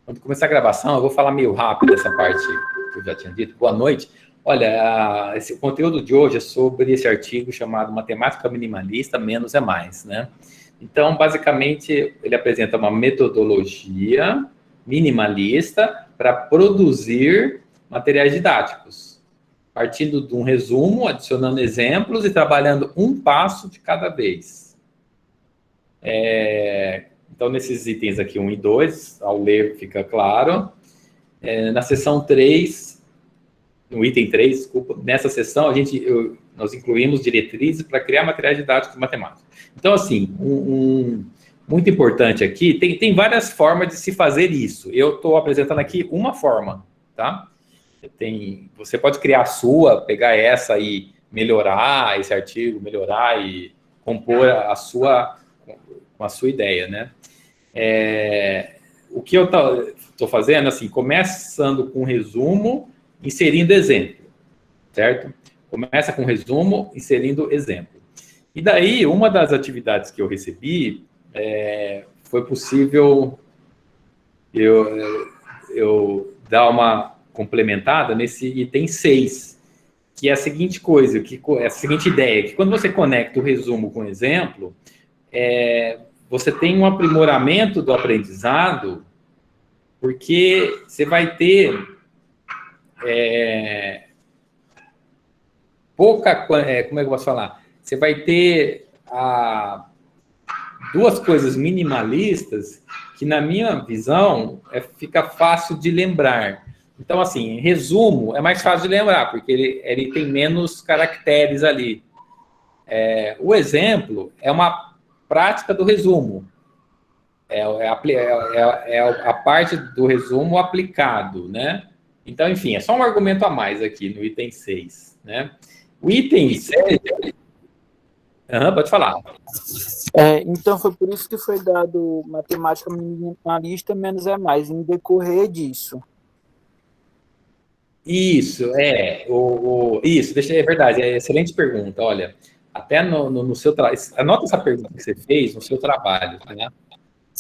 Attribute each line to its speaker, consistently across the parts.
Speaker 1: Quando começar a gravação, eu vou falar meio rápido essa parte que eu já tinha dito. Boa noite. Olha, o conteúdo de hoje é sobre esse artigo chamado Matemática Minimalista, Menos é Mais, né? Então, basicamente, ele apresenta uma metodologia minimalista para produzir materiais didáticos, partindo de um resumo, adicionando exemplos e trabalhando um passo de cada vez. Então, nesses itens aqui, 1 e 2, ao ler fica claro. Na seção 3, no item 3, desculpa, nessa seção nós incluímos diretrizes para criar materiais didáticos de matemática. Então, assim, muito importante aqui, tem várias formas de se fazer isso. Eu estou apresentando aqui uma forma, tá? Você pode criar a sua, pegar essa e melhorar esse artigo, melhorar e compor com a sua ideia, né? O que eu estou fazendo, assim, começando com resumo, inserindo exemplo, certo? Começa com resumo, inserindo exemplo. E daí, uma das atividades que eu recebi, foi possível eu dar uma complementada nesse item 6, que é a seguinte coisa, a seguinte ideia, que quando você conecta o resumo com o exemplo, você tem um aprimoramento do aprendizado, porque você vai ter como é que eu posso falar? Você vai ter duas coisas minimalistas que, na minha visão, fica fácil de lembrar. Então, assim, resumo é mais fácil de lembrar, porque ele tem menos caracteres ali. O exemplo é uma prática do resumo. É a parte do resumo aplicado, né? Então, enfim, é só um argumento a mais aqui no item 6, né? O item 7... pode falar.
Speaker 2: Então, foi por isso que foi dado matemática minimalista, menos é mais, em decorrer disso.
Speaker 1: Isso, isso, é verdade, excelente pergunta. Olha, até no seu trabalho, anota essa pergunta que você fez no seu trabalho, né?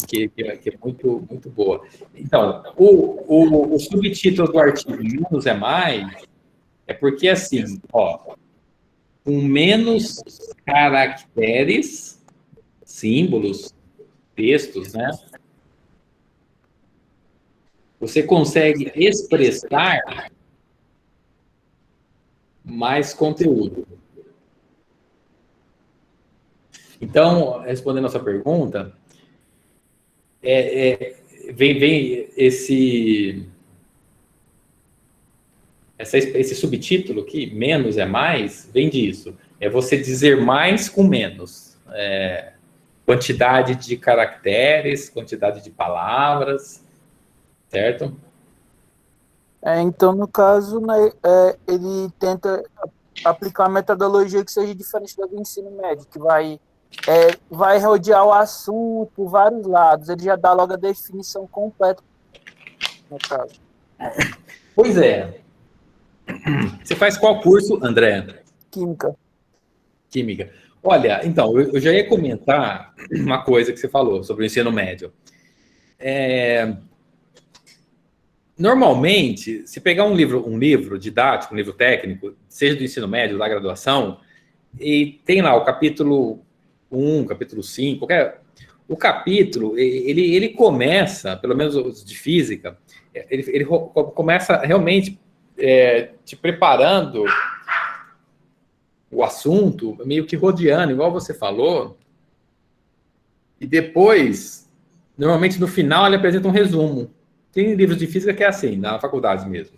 Speaker 1: Que é muito, muito boa. Então, o subtítulo do artigo Menos é Mais é porque, assim, com menos caracteres, símbolos, textos, né? Você consegue expressar mais conteúdo. Então, respondendo a sua pergunta, vem esse subtítulo aqui, menos é mais, vem disso. É você dizer mais com menos. Quantidade de caracteres, quantidade de palavras, certo?
Speaker 2: Então, no caso, né, ele tenta aplicar uma metodologia que seja diferente da do ensino médio, que vai rodear o assunto por vários lados. Ele já dá logo a definição completa, no caso.
Speaker 1: Pois é. Você faz qual curso, André? Química. Olha, então, eu já ia comentar uma coisa que você falou sobre o ensino médio. Normalmente, se pegar um livro didático, um livro técnico, seja do ensino médio, da graduação, e tem lá o capítulo 1, capítulo 5, o capítulo, ele começa, pelo menos os de física, ele começa realmente te preparando o assunto, meio que rodeando, igual você falou, e depois, normalmente no final, ele apresenta um resumo. Tem livros de física que é assim, na faculdade mesmo.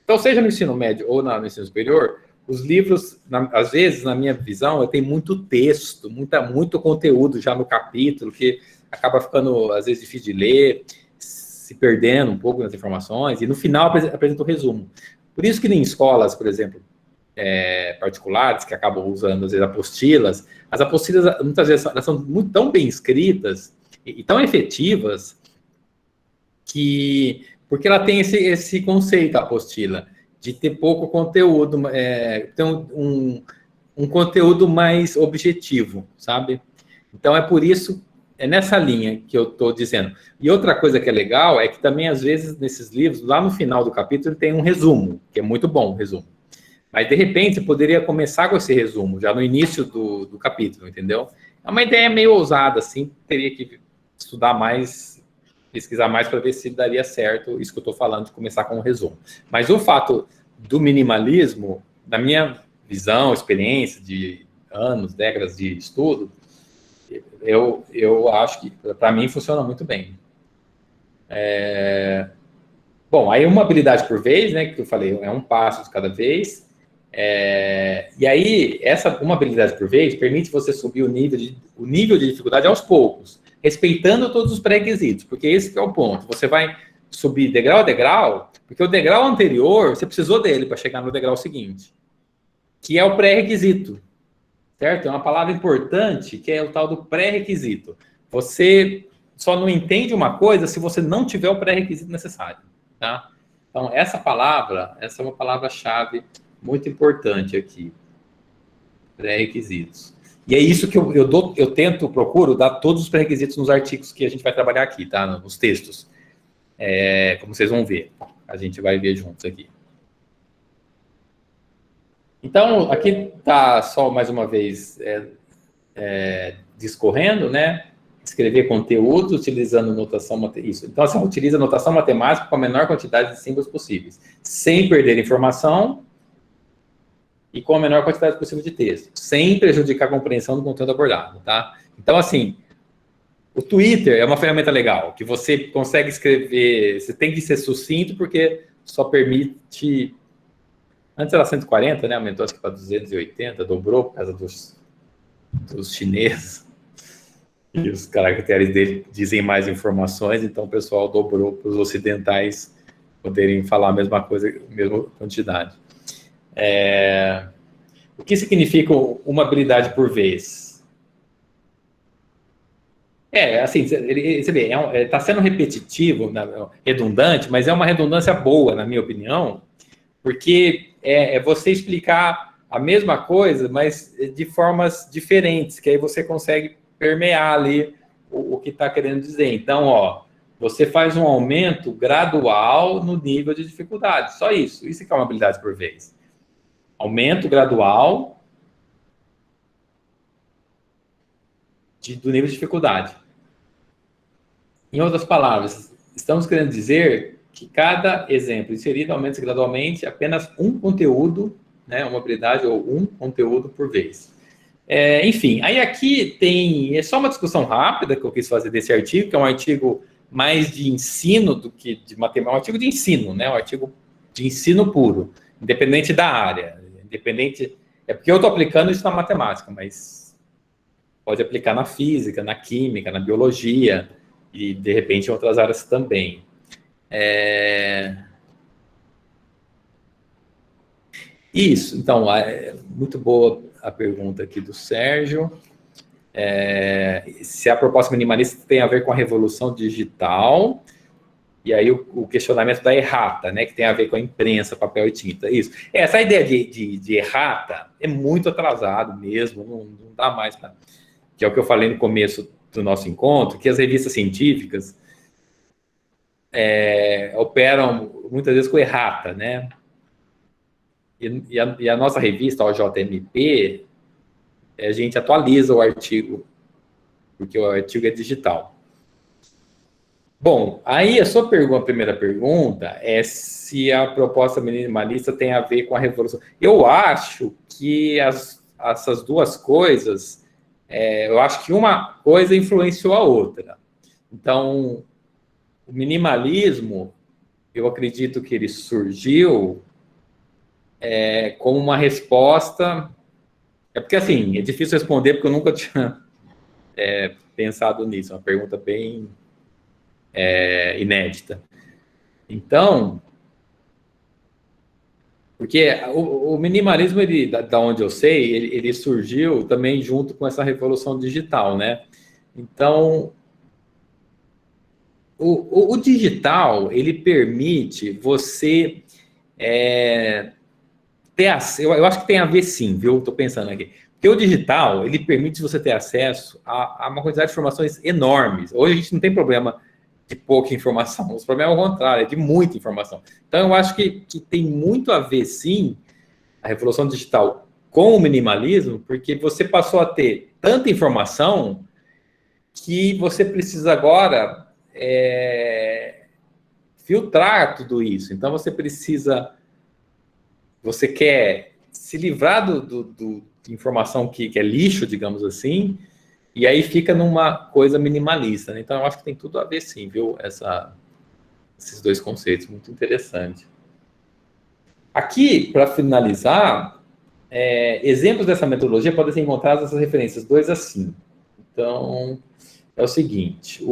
Speaker 1: Então, seja no ensino médio ou no ensino superior, os livros, às vezes, na minha visão, tem muito texto, muito conteúdo já no capítulo, que acaba ficando, às vezes, difícil de ler, se perdendo um pouco nas informações, e no final apresenta o resumo. Por isso que em escolas, por exemplo, particulares, que acabam usando, às vezes, apostilas, as apostilas, muitas vezes, elas são tão bem escritas e tão efetivas porque ela tem esse conceito, a apostila, de ter pouco conteúdo, ter um conteúdo mais objetivo, sabe? Então, é por isso É nessa linha que eu estou dizendo. E outra coisa que é legal é que também, às vezes, nesses livros, lá no final do capítulo, tem um resumo, que é muito bom o resumo. Mas, de repente, você poderia começar com esse resumo, já no início do capítulo, entendeu? É uma ideia meio ousada, assim, teria que estudar mais, pesquisar mais para ver se daria certo isso que eu estou falando, de começar com um resumo. Mas o fato do minimalismo, na minha visão, experiência de anos, décadas de estudo, eu acho que, para mim, funciona muito bem. Bom, aí uma habilidade por vez, né, que eu falei, é um passo de cada vez. E aí, uma habilidade por vez permite você subir o nível de dificuldade aos poucos, respeitando todos os pré-requisitos, porque esse que é o ponto. Você vai subir degrau a degrau, porque o degrau anterior, você precisou dele para chegar no degrau seguinte, que é o pré-requisito, certo? É uma palavra importante, que é o tal do pré-requisito. Você só não entende uma coisa se você não tiver o pré-requisito necessário, tá? Então, essa é uma palavra-chave muito importante aqui. Pré-requisitos. E é isso que eu procuro dar todos os pré-requisitos nos artigos que a gente vai trabalhar aqui, tá? Nos textos. Como vocês vão ver. A gente vai ver juntos aqui. Então, aqui está só mais uma vez discorrendo, né? Escrever conteúdos utilizando notação matemática. Então, assim, utiliza notação matemática com a menor quantidade de símbolos possíveis, sem perder informação e com a menor quantidade possível de texto, sem prejudicar a compreensão do conteúdo abordado, tá? Então, assim, o Twitter é uma ferramenta legal, que você consegue escrever, você tem que ser sucinto, porque só permite... Antes era 140, né? Aumentou para 280, dobrou por causa dos chineses. E os caracteres dele dizem mais informações, então o pessoal dobrou para os ocidentais poderem falar a mesma coisa, a mesma quantidade. O que significa uma habilidade por vez? Assim, você vê, está sendo repetitivo, redundante, mas é uma redundância boa, na minha opinião, porque é você explicar a mesma coisa, mas de formas diferentes, que aí você consegue permear ali o que está querendo dizer. Então, você faz um aumento gradual no nível de dificuldade, só isso. Isso que é uma habilidade por vez. Aumento gradual do nível de dificuldade. Em outras palavras, estamos querendo dizer que cada exemplo inserido aumenta gradualmente apenas um conteúdo, né, uma habilidade ou um conteúdo por vez. Enfim, aí aqui é só uma discussão rápida que eu quis fazer desse artigo, que é um artigo mais de ensino do que de matemática, um artigo de ensino, né, um artigo de ensino puro, independente da área, porque eu estou aplicando isso na matemática, mas pode aplicar na física, na química, na biologia e, de repente, em outras áreas também. Isso, então, muito boa a pergunta aqui do Sérgio. Se a proposta minimalista tem a ver com a revolução digital, e aí o questionamento da errata, né, que tem a ver com a imprensa, papel e tinta. Isso. Essa ideia de errata é muito atrasado mesmo, não dá mais para... Que é o que eu falei no começo do nosso encontro, que as revistas científicas operam muitas vezes com errata, né? E a nossa revista, o JMP, a gente atualiza o artigo, porque o artigo é digital. Bom, aí a sua primeira pergunta é se a proposta minimalista tem a ver com a revolução. Eu acho que essas duas coisas, eu acho que uma coisa influenciou a outra. Então, o minimalismo, eu acredito que ele surgiu como uma resposta... porque, assim, é difícil responder, porque eu nunca tinha pensado nisso. É uma pergunta bem inédita. Então, porque o minimalismo, da onde eu sei, ele surgiu também junto com essa revolução digital, né? Então, o digital, ele permite você eu acho que tem a ver sim, viu? Estou pensando aqui. Porque o digital, ele permite você ter acesso a uma quantidade de informações enormes. Hoje a gente não tem problema de pouca informação, o problema é o contrário, é de muita informação. Então, eu acho que tem muito a ver, sim, a revolução digital com o minimalismo, porque você passou a ter tanta informação que você precisa agora filtrar tudo isso. Então, você quer se livrar de informação que é lixo, digamos assim, e aí fica numa coisa minimalista, né? Então, eu acho que tem tudo a ver, sim, viu? Esses dois conceitos, muito interessante. Aqui, para finalizar, exemplos dessa metodologia podem ser encontrados nessas referências 2 a 5. Então, é o seguinte,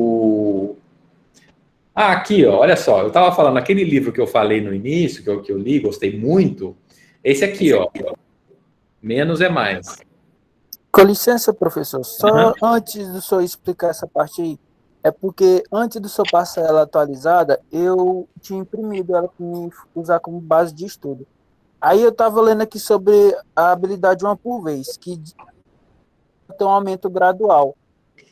Speaker 1: aqui, ó, olha só, eu estava falando, aquele livro que eu falei no início, que eu li, gostei muito, esse aqui, ó, Menos é Mais.
Speaker 2: Com licença, professor, só antes do senhor explicar essa parte aí, é porque antes do senhor passar ela atualizada, eu tinha imprimido ela para usar como base de estudo. Aí eu estava lendo aqui sobre a habilidade uma por vez, que tem um aumento gradual.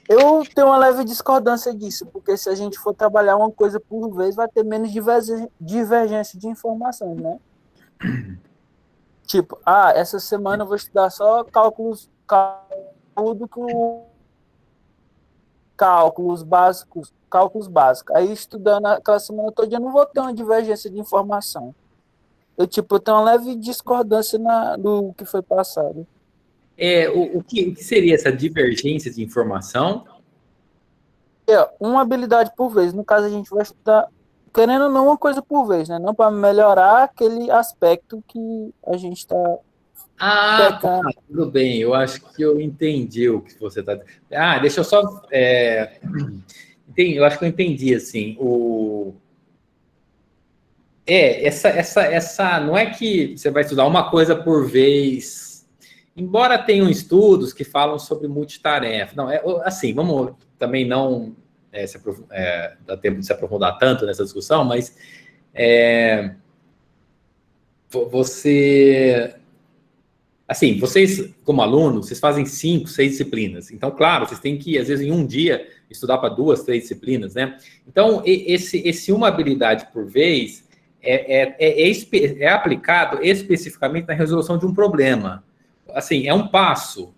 Speaker 2: Eu tenho uma leve discordância disso, porque se a gente for trabalhar uma coisa por vez, vai ter menos divergência de informações, né? Tipo, essa semana eu vou estudar só cálculos básicos. Aí estudando aquela semana toda, eu não vou ter uma divergência de informação. Eu tenho uma leve discordância do que foi passado.
Speaker 1: O que seria essa divergência de informação?
Speaker 2: Uma habilidade por vez. No caso, a gente vai estudar, querendo ou não, uma coisa por vez, né? Não para melhorar aquele aspecto que a gente está pecando.
Speaker 1: Tudo bem. Eu acho que eu entendi o que você está... deixa eu só... eu acho que eu entendi, assim, essa não é que você vai estudar uma coisa por vez, embora tenham estudos que falam sobre multitarefa. Não, assim, vamos também não dá tempo de se aprofundar tanto nessa discussão, mas assim, vocês, como alunos, vocês fazem 5, 6 disciplinas. Então, claro, vocês têm que, às vezes, em um dia, estudar para 2, 3 disciplinas, né? Então, esse uma habilidade por vez é aplicado especificamente na resolução de um problema. Assim, é um passo,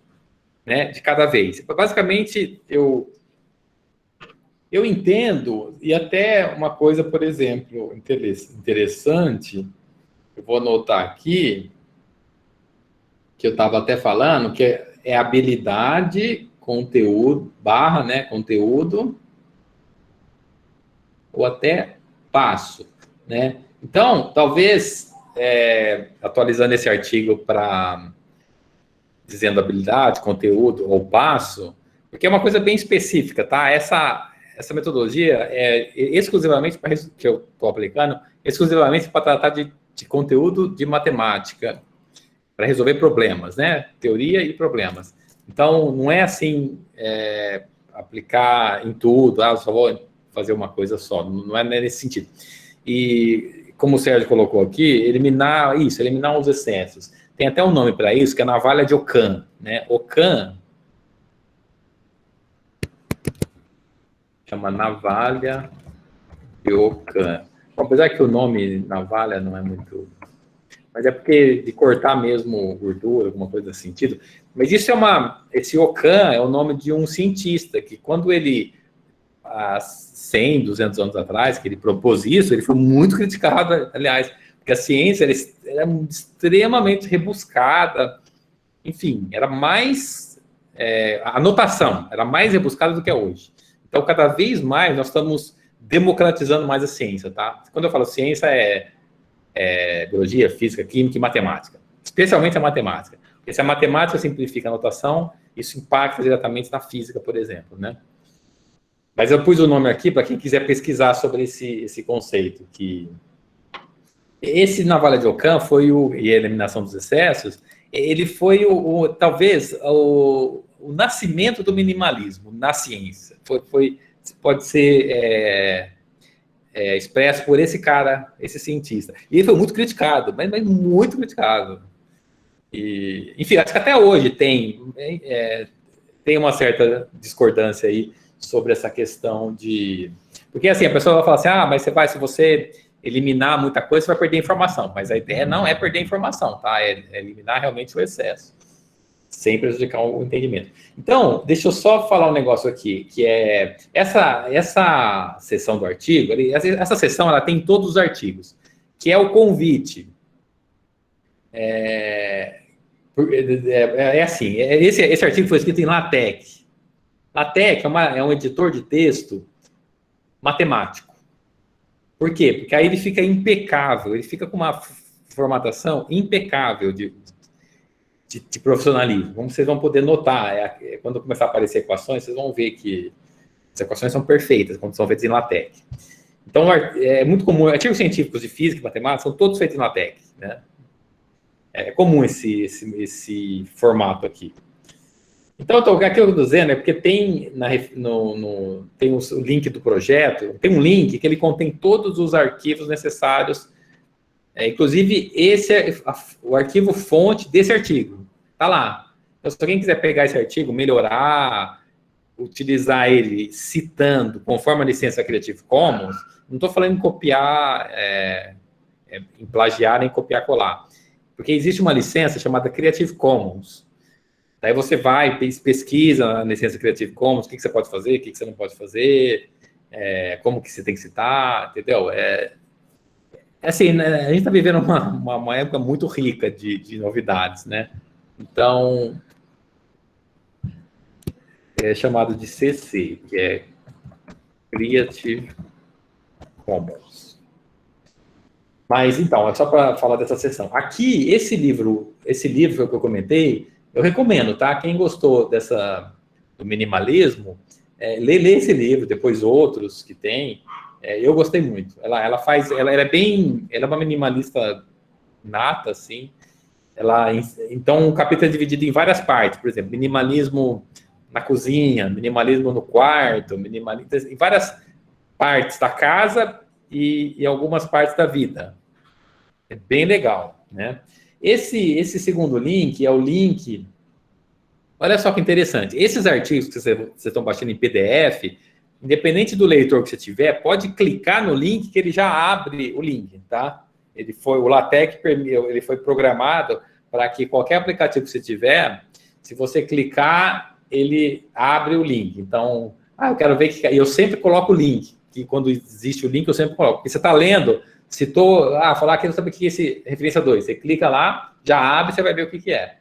Speaker 1: né, de cada vez. Basicamente, eu entendo, e até uma coisa, por exemplo, interessante, eu vou anotar aqui, que eu estava até falando, que é habilidade, conteúdo, né, conteúdo, ou até passo, né? Então, talvez, atualizando esse artigo dizendo habilidade, conteúdo ou passo, porque é uma coisa bem específica, tá? Essa metodologia é exclusivamente, que eu estou aplicando, exclusivamente para tratar de conteúdo de matemática, para resolver problemas, né? Teoria e problemas. Então, não é assim, aplicar em tudo, só vou fazer uma coisa só, não é nesse sentido. E, como o Sérgio colocou aqui, eliminar os excessos. Tem até um nome para isso, que é a navalha de Ockham, né? Ockham chama navalha de Ockham. Apesar que o nome navalha não é muito... Mas é porque de cortar mesmo gordura, alguma coisa nesse sentido. Mas isso esse Ockham é o nome de um cientista que, quando ele, há 100, 200 anos atrás, que ele propôs isso, ele foi muito criticado, aliás, porque a ciência era extremamente rebuscada, enfim, era mais... a notação era mais rebuscada do que é hoje. Então, cada vez mais, nós estamos democratizando mais a ciência, tá? Quando eu falo ciência, biologia, física, química e matemática. Especialmente a matemática. Porque se a matemática simplifica a notação, isso impacta diretamente na física, por exemplo, né? Mas eu pus o nome aqui para quem quiser pesquisar sobre esse conceito. Esse navalha de Ockham e a eliminação dos excessos, ele foi talvez o nascimento do minimalismo na ciência. Pode ser expresso por esse cara, esse cientista. E ele foi muito criticado, mas muito criticado. enfim, acho que até hoje tem uma certa discordância aí sobre essa questão de... Porque assim, a pessoa vai falar assim, mas se você eliminar muita coisa, você vai perder informação. Mas a ideia não é perder informação, tá? É eliminar realmente o excesso, sem prejudicar o entendimento. Então, deixa eu só falar um negócio aqui, que é essa seção do artigo, essa seção ela tem todos os artigos, que é o convite. Assim, esse artigo foi escrito em LaTeX. LaTeX é um editor de texto matemático. Por quê? Porque aí ele fica impecável, ele fica com uma formatação impecável de profissionalismo. Como vocês vão poder notar, quando começar a aparecer equações, vocês vão ver que as equações são perfeitas quando são feitas em LaTeX. Então, é muito comum, artigos científicos de física e matemática são todos feitos em LaTeX, né? É comum esse formato aqui. Então, aquilo que eu estou dizendo é porque tem, tem o link do projeto, tem um link que ele contém todos os arquivos necessários, inclusive esse é o arquivo fonte desse artigo, está lá. Então, se alguém quiser pegar esse artigo, melhorar, utilizar ele citando, conforme a licença Creative Commons, não estou falando em copiar, em plagiar, nem copiar-colar, porque existe uma licença chamada Creative Commons. Daí você vai, pesquisa na licença Creative Commons, o que você pode fazer, o que você não pode fazer, como que você tem que citar, entendeu? Assim, né, a gente está vivendo uma época muito rica de novidades, né? Então, é chamado de CC, que é Creative Commons. Mas, então, é só para falar dessa seção. Aqui, esse livro que eu comentei, eu recomendo, tá? Quem gostou do minimalismo, lê esse livro, depois outros que tem. Eu gostei muito. Ela é uma minimalista nata, assim. Então, o capítulo é dividido em várias partes. Por exemplo, minimalismo na cozinha, minimalismo no quarto, minimalismo em várias partes da casa e algumas partes da vida. É bem legal, né? Esse segundo link é o link... Olha só que interessante. Esses artigos que vocês estão baixando em PDF, independente do leitor que você tiver, pode clicar no link que ele já abre o link, tá? O LaTeX ele foi programado para que qualquer aplicativo que você tiver, se você clicar, ele abre o link. Então, eu quero ver que... Eu sempre coloco o link, que quando existe o link eu sempre coloco. Porque você está lendo, citou, falar que não sabe o que é esse referência 2. Você clica lá, já abre, você vai ver o que é.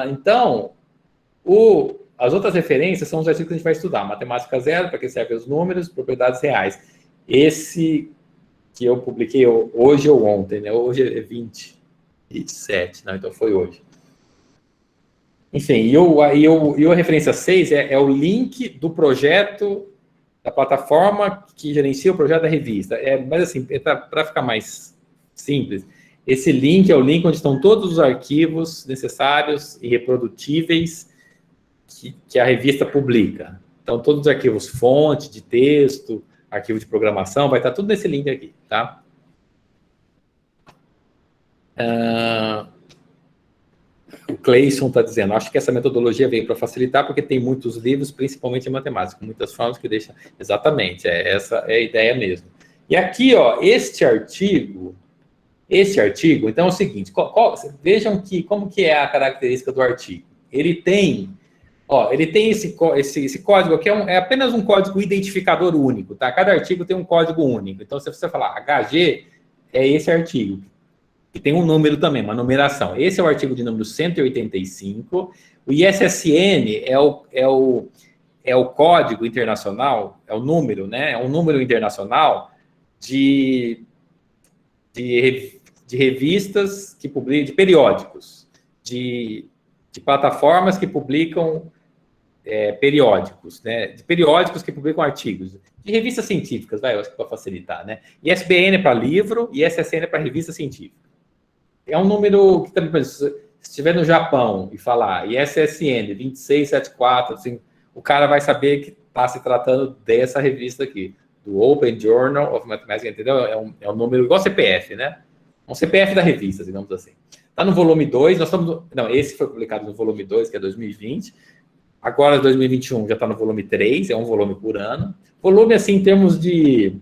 Speaker 1: Então, as outras referências são os artigos que a gente vai estudar. Matemática zero, para que servem os números, propriedades reais. Esse que eu publiquei hoje ou ontem, né? Hoje é 27, não, então foi hoje. Enfim, e a referência 6 é o link do projeto, da plataforma que gerencia o projeto da revista. Mas assim, para ficar mais simples, esse link é o link onde estão todos os arquivos necessários e reprodutíveis que a revista publica. Então, todos os arquivos fonte, de texto, arquivo de programação, vai estar tudo nesse link aqui, tá? O Cleison está dizendo, acho que essa metodologia veio para facilitar, porque tem muitos livros, principalmente em matemática, com muitas formas que deixam... Exatamente, essa é a ideia mesmo. E aqui, ó, este artigo, então é o seguinte, vejam como que é a característica do artigo. Ele tem esse código aqui, é apenas um código identificador único, tá? Cada artigo tem um código único. Então, se você falar HG, é esse artigo, que tem um número também, uma numeração. Esse é o artigo de número 185. O ISSN é o código internacional, é o número, né? É um número internacional de revistas que publicam, de periódicos, de plataformas que publicam periódicos, né? De periódicos que publicam artigos, de revistas científicas, eu acho que para facilitar, né? ISBN é para livro e ISSN é para revista científica. É um número que também, se estiver no Japão e falar ISSN 2674, assim, o cara vai saber que está se tratando dessa revista aqui, do Open Journal of Mathematics, entendeu? É um número igual CPF, né? Um CPF da revista, digamos assim. Está no volume 2, nós estamos... Não, esse foi publicado no volume 2, que é 2020. Agora, 2021, já está no volume 3, é um volume por ano. Volume, assim, em termos de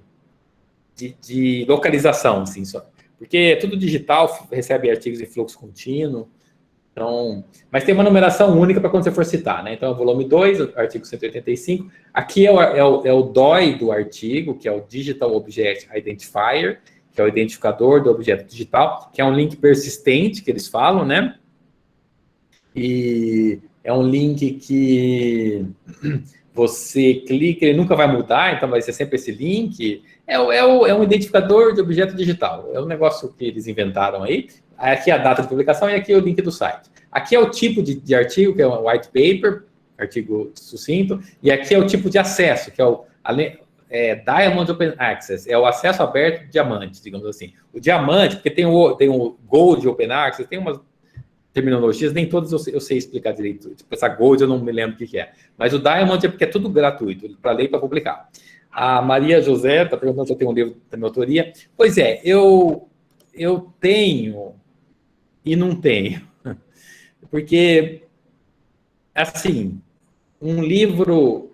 Speaker 1: localização, assim, só. Porque é tudo digital, recebe artigos em fluxo contínuo. Então, mas tem uma numeração única para quando você for citar, né? Então, é o volume 2, artigo 185. Aqui é o DOI do artigo, que é o Digital Object Identifier, que é o identificador do objeto digital, que é um link persistente, que eles falam, né? E é um link que você clica, ele nunca vai mudar, então vai ser sempre esse link. É um identificador de objeto digital. É um negócio que eles inventaram aí. Aqui é a data de publicação e aqui é o link do site. Aqui é o tipo de artigo, que é um white paper, artigo sucinto, e aqui é o tipo de acesso, que é o Diamond Open Access, é o acesso aberto diamante, digamos assim. O diamante, porque tem o Gold Open Access, tem umas terminologias, nem todas eu sei explicar direito. Tipo, essa Gold eu não me lembro o que é. Mas o Diamond é porque é tudo gratuito, para ler e para publicar. A Maria José está perguntando se eu tenho um livro da minha autoria. Pois é, eu tenho e não tenho. Porque, assim, um livro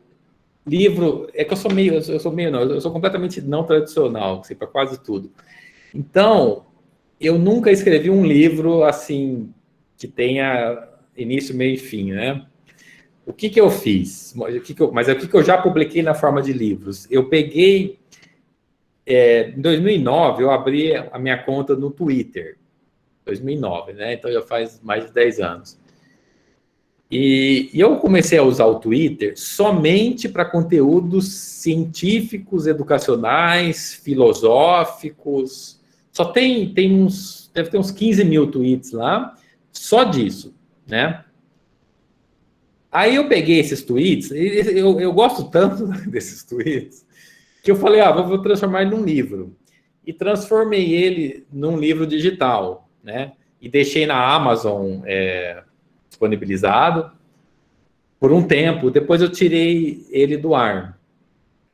Speaker 1: é que eu sou completamente não tradicional, assim, para quase tudo. Então, eu nunca escrevi um livro, assim, que tenha início, meio e fim, né? O que eu fiz? Mas o que eu já publiquei na forma de livros? Eu peguei... em 2009, eu abri a minha conta no Twitter. 2009, né? Então já faz mais de 10 anos. E eu comecei a usar o Twitter somente para conteúdos científicos, educacionais, filosóficos. Só deve ter uns 15 mil tweets lá, só disso, né? Aí eu peguei esses tweets, eu gosto tanto desses tweets, que eu falei, vou transformar ele num livro. E transformei ele num livro digital, né? E deixei na Amazon disponibilizado por um tempo. Depois eu tirei ele do ar,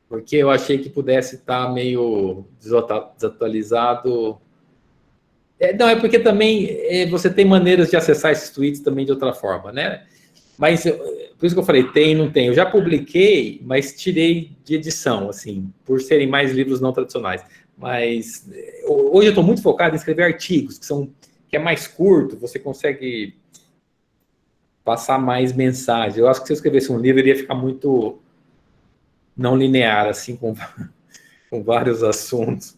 Speaker 1: porque eu achei que pudesse estar meio desatualizado. Não, é porque também você tem maneiras de acessar esses tweets também de outra forma, né? Mas, por isso que eu falei, tem e não tem. Eu já publiquei, mas tirei de edição, assim, por serem mais livros não tradicionais. Mas hoje eu estou muito focado em escrever artigos, que é mais curto, você consegue passar mais mensagem. Eu acho que se eu escrevesse um livro, ele ia ficar muito não linear, assim, com vários assuntos.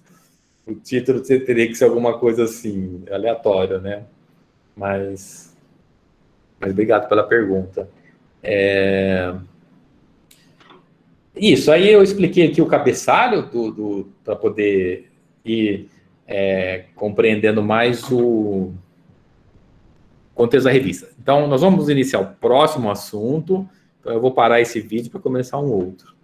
Speaker 1: O título teria que ser alguma coisa assim, aleatória, né? Mas obrigado pela pergunta. Isso, aí eu expliquei aqui o cabeçalho para poder ir compreendendo mais o contexto da revista. Então, nós vamos iniciar o próximo assunto. Então, eu vou parar esse vídeo para começar um outro.